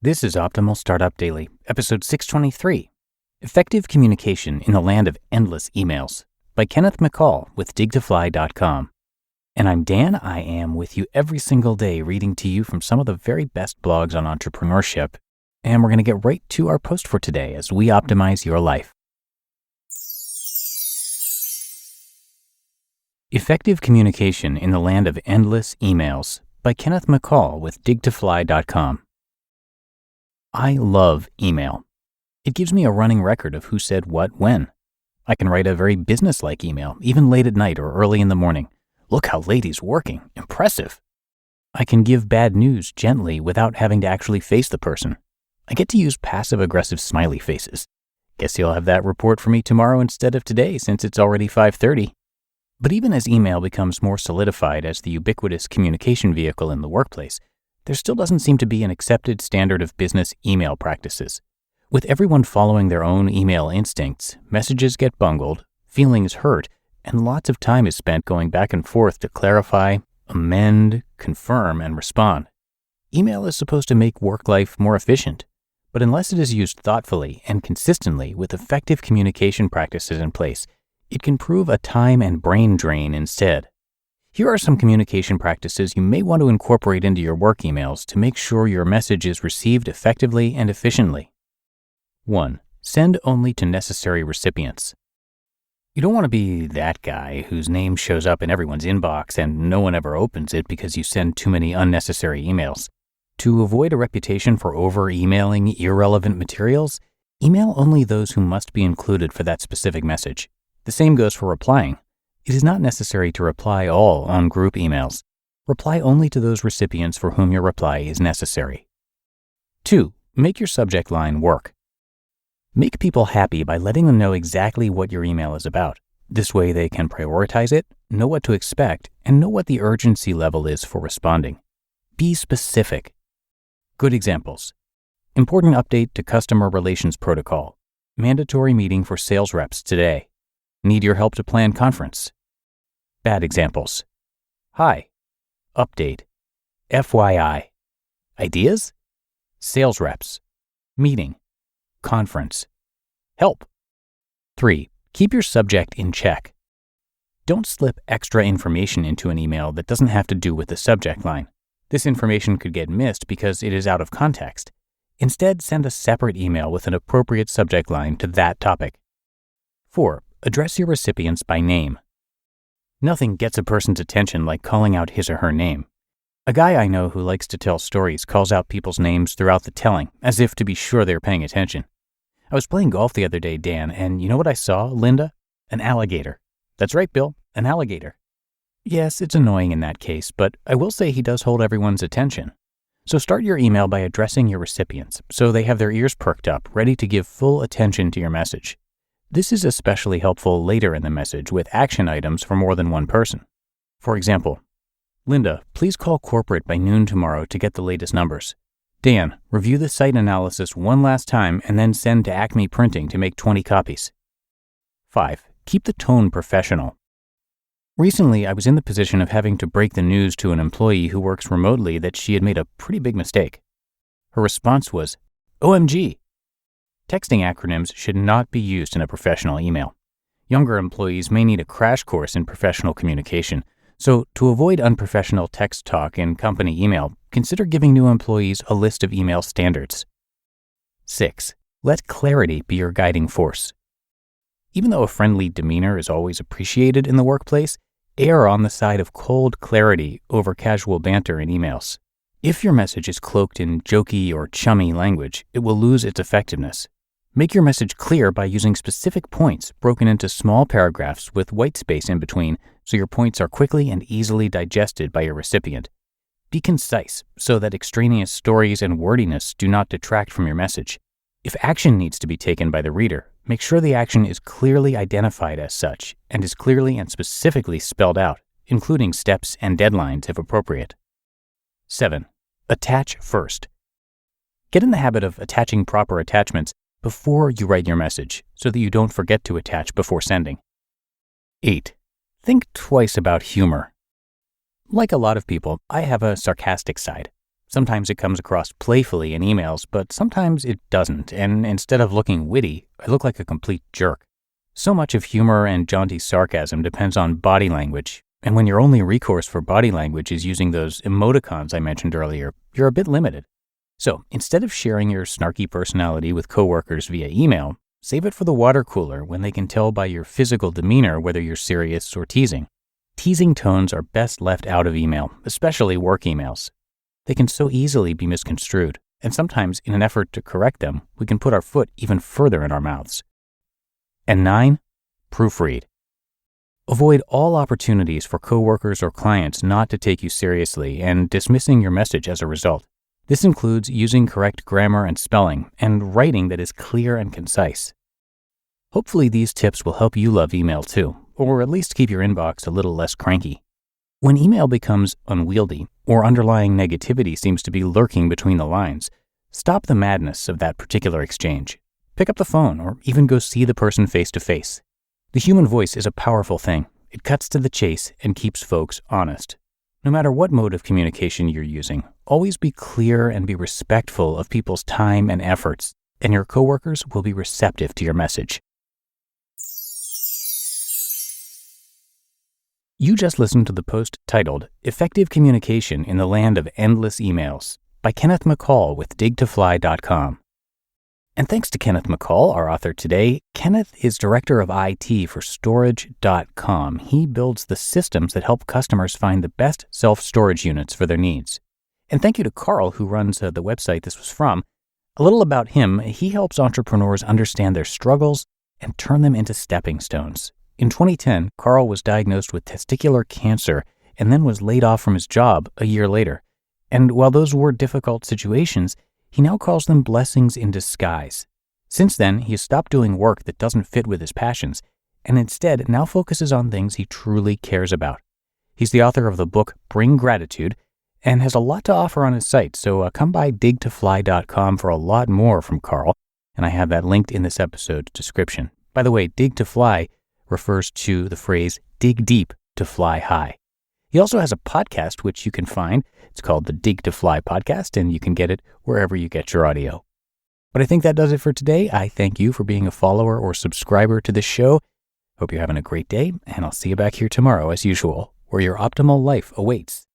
This is Optimal Startup Daily, episode 623, Effective Communication in the Land of Endless Emails, by Kenneth McCall with digtofly.com. And I'm Dan. I am with you every single day reading to you from some of the very best blogs on entrepreneurship. And we're going to get right to our post for today as we optimize your life. Effective Communication in the Land of Endless Emails, by Kenneth McCall with digtofly.com. I love email. It gives me a running record of who said what when. I can write a very business-like email, even late at night or early in the morning. Look how late he's working. Impressive. I can give bad news gently without having to actually face the person. I get to use passive-aggressive smiley faces. Guess you'll have that report for me tomorrow instead of today since it's already 5:30. But even as email becomes more solidified as the ubiquitous communication vehicle in the workplace, there still doesn't seem to be an accepted standard of business email practices. With everyone following their own email instincts, messages get bungled, feelings hurt, and lots of time is spent going back and forth to clarify, amend, confirm, and respond. Email is supposed to make work life more efficient, but unless it is used thoughtfully and consistently with effective communication practices in place, it can prove a time and brain drain instead. Here are some communication practices you may want to incorporate into your work emails to make sure your message is received effectively and efficiently. 1. Send only to necessary recipients. You don't want to be that guy whose name shows up in everyone's inbox and no one ever opens it because you send too many unnecessary emails. To avoid a reputation for over-emailing irrelevant materials, email only those who must be included for that specific message. The same goes for replying. It is not necessary to reply all on group emails. Reply only to those recipients for whom your reply is necessary. 2. Make your subject line work. Make people happy by letting them know exactly what your email is about. This way they can prioritize it, know what to expect, and know what the urgency level is for responding. Be specific. Good examples. Important update to customer relations protocol. Mandatory meeting for sales reps today. Need your help to plan conference. Bad examples. Hi. Update. FYI. Ideas? Sales reps. Meeting. Conference. Help. 3. Keep your subject in check. Don't slip extra information into an email that doesn't have to do with the subject line. This information could get missed because it is out of context. Instead, send a separate email with an appropriate subject line to that topic. 4. Address your recipients by name. Nothing gets a person's attention like calling out his or her name. A guy I know who likes to tell stories calls out people's names throughout the telling, as if to be sure they're paying attention. I was playing golf the other day, Dan, and you know what I saw, Linda? An alligator. That's right, Bill, an alligator. Yes, it's annoying in that case, but I will say he does hold everyone's attention. So start your email by addressing your recipients, so they have their ears perked up, ready to give full attention to your message. This is especially helpful later in the message with action items for more than one person. For example, Linda, please call corporate by noon tomorrow to get the latest numbers. Dan, review the site analysis one last time and then send to Acme Printing to make 20 copies. 5. Keep the tone professional. Recently, I was in the position of having to break the news to an employee who works remotely that she had made a pretty big mistake. Her response was, OMG. Texting acronyms should not be used in a professional email. Younger employees may need a crash course in professional communication, so to avoid unprofessional text talk in company email, consider giving new employees a list of email standards. 6. Let clarity be your guiding force. Even though a friendly demeanor is always appreciated in the workplace, err on the side of cold clarity over casual banter in emails. If your message is cloaked in jokey or chummy language, it will lose its effectiveness. Make your message clear by using specific points broken into small paragraphs with white space in between so your points are quickly and easily digested by your recipient. Be concise so that extraneous stories and wordiness do not detract from your message. If action needs to be taken by the reader, make sure the action is clearly identified as such and is clearly and specifically spelled out, including steps and deadlines if appropriate. 7. Attach first. Get in the habit of attaching proper attachments before you write your message so that you don't forget to attach before sending. 8. Think twice about humor. Like a lot of people, I have a sarcastic side. Sometimes it comes across playfully in emails, but sometimes it doesn't, and instead of looking witty, I look like a complete jerk. So much of humor and jaunty sarcasm depends on body language, and when your only recourse for body language is using those emoticons I mentioned earlier, you're a bit limited. So instead of sharing your snarky personality with coworkers via email, save it for the water cooler when they can tell by your physical demeanor whether you're serious or teasing. Teasing tones are best left out of email, especially work emails. They can so easily be misconstrued, and sometimes in an effort to correct them, we can put our foot even further in our mouths. And 9, proofread. Avoid all opportunities for coworkers or clients not to take you seriously and dismissing your message as a result. This includes using correct grammar and spelling and writing that is clear and concise. Hopefully these tips will help you love email too, or at least keep your inbox a little less cranky. When email becomes unwieldy or underlying negativity seems to be lurking between the lines, stop the madness of that particular exchange. Pick up the phone or even go see the person face to face. The human voice is a powerful thing. It cuts to the chase and keeps folks honest. No matter what mode of communication you're using, always be clear and be respectful of people's time and efforts, and your coworkers will be receptive to your message. You just listened to the post titled Effective Communication in the Land of Endless Emails by Kenneth McCall with digtofly.com. And thanks to Kenneth McCall, our author today. Kenneth is director of IT for storage.com. He builds the systems that help customers find the best self-storage units for their needs. And thank you to Karl, who runs the website this was from. A little about him, he helps entrepreneurs understand their struggles and turn them into stepping stones. In 2010, Karl was diagnosed with testicular cancer and then was laid off from his job a year later. And while those were difficult situations, he now calls them blessings in disguise. Since then, he has stopped doing work that doesn't fit with his passions and instead now focuses on things he truly cares about. He's the author of the book Bring Gratitude and has a lot to offer on his site, so come by digtofly.com for a lot more from Karl, and I have that linked in this episode's description. By the way, dig to fly refers to the phrase dig deep to fly high. He also has a podcast which you can find. It's called the Dig to Fly podcast, and you can get it wherever you get your audio. But I think that does it for today. I thank you for being a follower or subscriber to this show. Hope you're having a great day, and I'll see you back here tomorrow as usual, where your optimal life awaits.